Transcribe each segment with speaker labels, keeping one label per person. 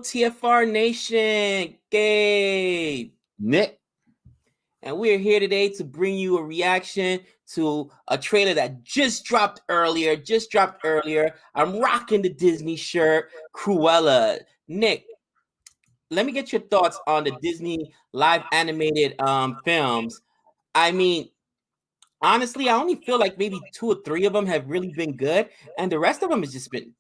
Speaker 1: TFR Nation, Gabe.
Speaker 2: Nick.
Speaker 1: And we're here today to bring you a reaction to a trailer that just dropped earlier. I'm rocking the Disney shirt, Cruella. Nick, let me get your thoughts on the Disney live animated films. I mean, honestly, I only feel like maybe 2 or 3 of them have really been good, and the rest of them has just been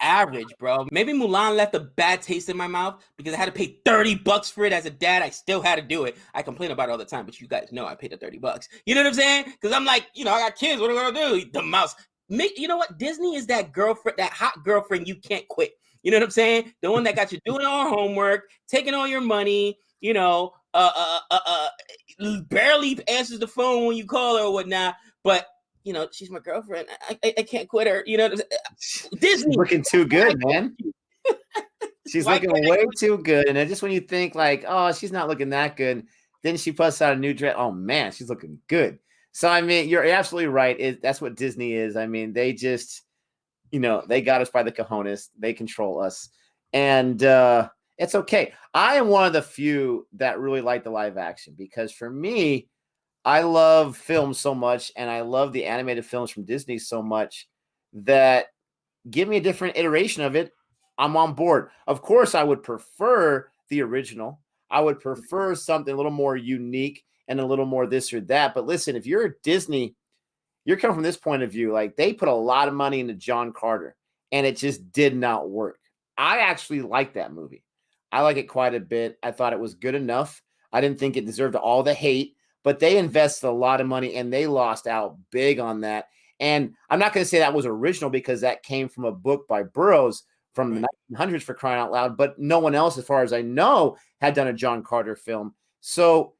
Speaker 1: average, bro. Maybe Mulan left a bad taste in my mouth because I had to pay $30 for it as a dad. I still had to do it. I complain about it all the time, but you guys know I paid the $30. You know what I'm saying? Because I'm like, I got kids. What am I gonna do? The mouse. You know what? Disney is that girlfriend, that hot girlfriend you can't quit. You know what I'm saying? The one that got you doing all homework, taking all your money. Barely answers the phone when you call her or whatnot, but. She's my girlfriend. I can't quit her. Disney.
Speaker 2: She's looking too good, man. She's looking way too good. And just when you think like, oh, she's not looking that good, then she puts out a new dress. Oh, man, she's looking good. So, I mean, you're absolutely right. That's what Disney is. I mean, they just, they got us by the cojones. They control us. And it's okay. I am one of the few that really like the live action because for me, I love film so much, and I love the animated films from Disney so much that give me a different iteration of it. I'm on board. Of course, I would prefer the original. I would prefer something a little more unique and a little more this or that. But listen, if you're Disney, you're coming from this point of view. Like, they put a lot of money into John Carter, and it just did not work. I actually like that movie. I like it quite a bit. I thought it was good enough. I didn't think it deserved all the hate. But they invested a lot of money, and they lost out big on that. And I'm not going to say that was original because that came from a book by Burroughs from the 1900s, for crying out loud. But no one else, as far as I know, had done a John Carter film. So,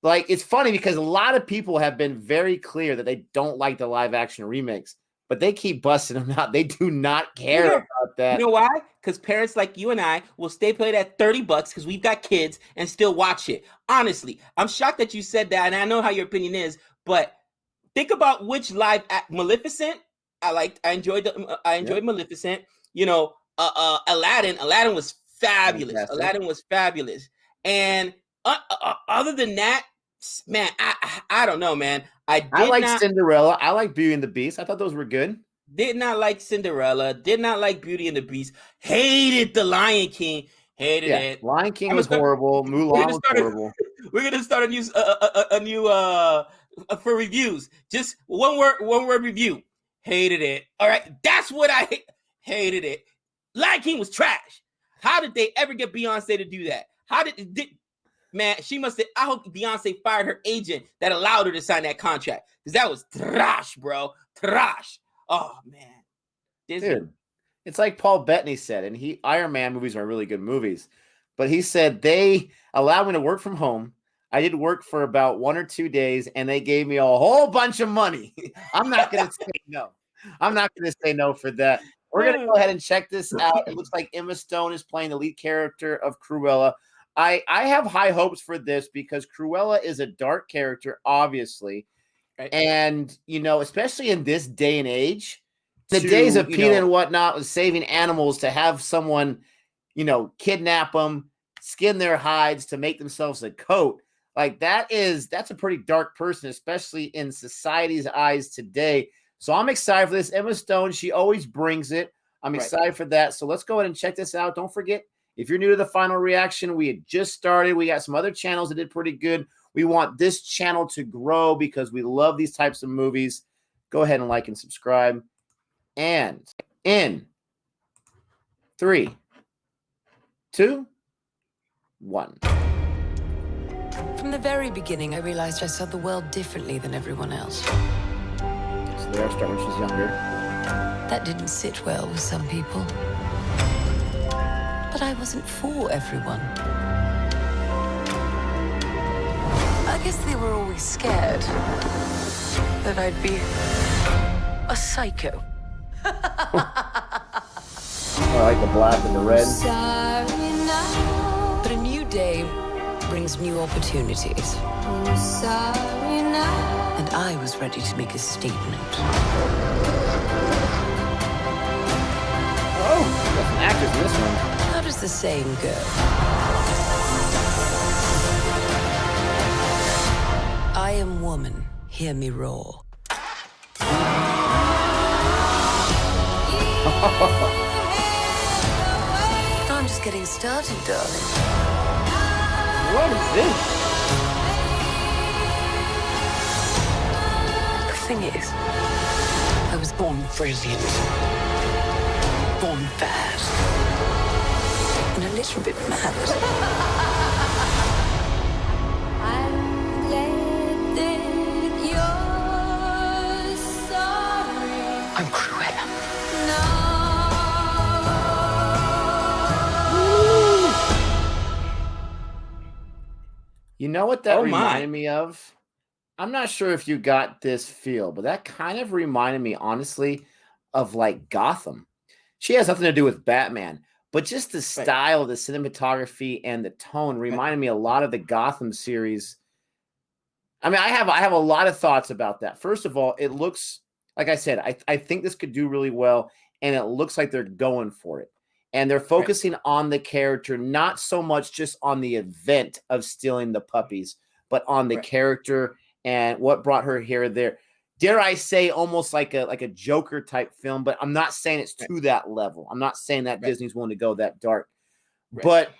Speaker 2: it's funny because a lot of people have been very clear that they don't like the live-action remakes. But they keep busting them out. They do not care about that.
Speaker 1: You know why? Because parents like you and I will stay played at $30 because we've got kids and still watch it. Honestly, I'm shocked that you said that, and I know how your opinion is. But think about which Maleficent I liked. I enjoyed Maleficent. Aladdin. Aladdin was fabulous.
Speaker 2: Fantastic.
Speaker 1: Aladdin was fabulous. And other than that, man, I don't know, man. I
Speaker 2: like Cinderella. I like Beauty and the Beast. I thought those were good.
Speaker 1: Did not like Cinderella. Did not like Beauty and the Beast. Hated The Lion King. Hated it.
Speaker 2: Lion King was horrible. Mulan was horrible.
Speaker 1: We're gonna start a new for reviews. Just one word review. Hated it. All right, that's what I hated it. Lion King was trash. How did they ever get Beyonce to do that? Man, she must have. I hope Beyonce fired her agent that allowed her to sign that contract because that was trash, bro. Trash. Oh man,
Speaker 2: dude, it's like Paul Bettany said, and Iron Man movies are really good movies, but he said they allowed me to work from home. I did work for about 1 or 2 days, and they gave me a whole bunch of money. I'm not going to say no. I'm not going to say no for that. We're going to go ahead and check this out. It looks like Emma Stone is playing the lead character of Cruella. I have high hopes for this because Cruella is a dark character, obviously. Right. And, especially in this day and age, the days of PETA and whatnot was saving animals to have someone, kidnap them, skin their hides to make themselves a coat. That's a pretty dark person, especially in society's eyes today. So I'm excited for this. Emma Stone, she always brings it. I'm excited for that. So let's go ahead and check this out. Don't forget, if you're new to the final reaction, we had just started. We got some other channels that did pretty good. We want this channel to grow because we love these types of movies. Go ahead and like and subscribe. And in 3, 2, 1.
Speaker 3: From the very beginning, I realized I saw the world differently than everyone else.
Speaker 2: So they are starting when she's younger.
Speaker 3: That didn't sit well with some people. But I wasn't for everyone. I guess they were always scared that I'd be a psycho.
Speaker 2: I like the black and the red.
Speaker 3: But a new day brings new opportunities. And I was ready to make a statement.
Speaker 2: Oh, got some actors in this one.
Speaker 3: the saying go? I am woman, hear me roar. I'm just getting started, darling.
Speaker 1: What is this?
Speaker 3: The thing is, I was born brilliant, born bad, and a little bit mad.
Speaker 4: I'm glad that you're sorry.
Speaker 3: I'm Cruella.
Speaker 2: You know what that
Speaker 1: Oh, my.
Speaker 2: reminded me of? I'm not sure if you got this feel, but that kind of reminded me, honestly, of like Gotham. She has nothing to do with Batman, but just the style, the cinematography, and the tone reminded me a lot of the Gotham series. I mean, I have a lot of thoughts about that. First of all, it looks, like I said, I think this could do really well, and it looks like they're going for it. And they're focusing on the character, not so much just on the event of stealing the puppies, but on the character and what brought her here or there. Dare I say, almost like a Joker type film, but I'm not saying it's to that level. I'm not saying that Disney's willing to go that dark. But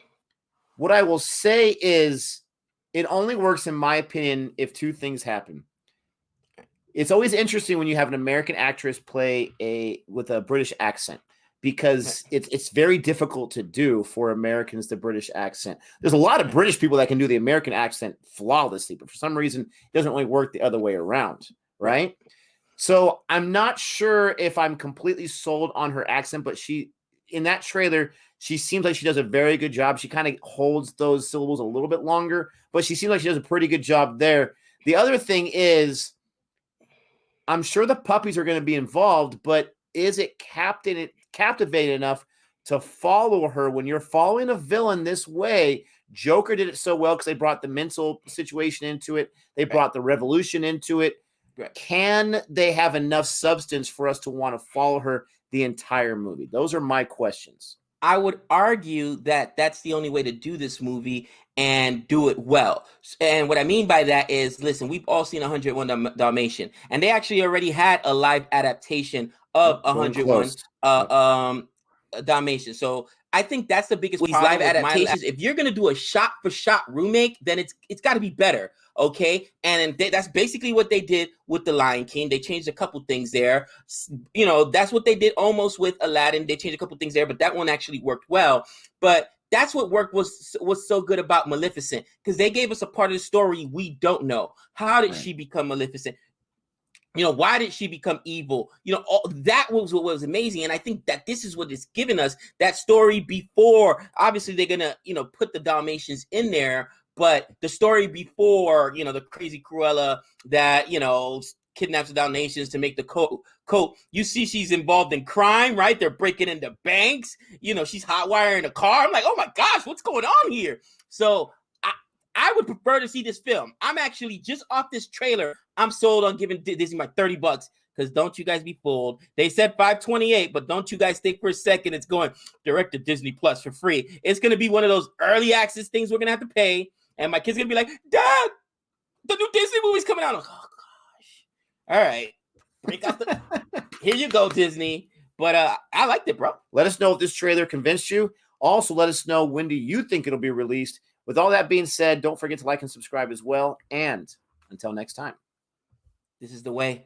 Speaker 2: what I will say is it only works, in my opinion, if two things happen. It's always interesting when you have an American actress play with a British accent, because it's very difficult to do for Americans the British accent. There's a lot of British people that can do the American accent flawlessly, but for some reason, it doesn't really work the other way around, right? So I'm not sure if I'm completely sold on her accent, but in that trailer, she seems like she does a very good job. She kind of holds those syllables a little bit longer, but she seems like she does a pretty good job there. The other thing is, I'm sure the puppies are going to be involved, but is it captivating enough to follow her when you're following a villain this way? Joker did it so well because they brought the mental situation into it. They brought the revolution into it. Can they have enough substance for us to want to follow her the entire movie? Those are my questions.
Speaker 1: I would argue that that's the only way to do this movie and do it well. And what I mean by that is, listen, we've all seen 101 Dalmatian, and they actually already had a live adaptation of 101 Dalmatian. So I think that's the biggest problem
Speaker 2: live
Speaker 1: with
Speaker 2: adaptations.
Speaker 1: If you're gonna do a shot-for-shot remake, then it's got to be better. Okay, and that's basically what they did with The Lion King. They changed a couple things there. You know, that's what they did almost with Aladdin. They changed a couple things there, but that one actually worked well. But that's what worked was so good about Maleficent, because they gave us a part of the story we don't know. How did she become Maleficent? You know, why did she become evil? You know, that was what was amazing. And I think that this is what it's given us, that story before. Obviously, they're going to, put the Dalmatians in there. But the story before, the crazy Cruella that, kidnaps the Dalmatians to make the coat. You see she's involved in crime, right? They're breaking into banks. She's hot wiring a car. I'm like, oh, my gosh, what's going on here? So I would prefer to see this film. I'm actually just off this trailer. I'm sold on giving Disney my $30 because don't you guys be fooled. They said $528, but don't you guys think for a second it's going direct to Disney Plus for free. It's going to be one of those early access things we're going to have to pay. And my kid's going to be like, Dad, the new Disney movie's coming out. Like, oh, gosh. All right. Break out Here you go, Disney. But I liked it, bro.
Speaker 2: Let us know if this trailer convinced you. Also, let us know, when do you think it'll be released? With all that being said, don't forget to like and subscribe as well. And until next time.
Speaker 1: This is the way.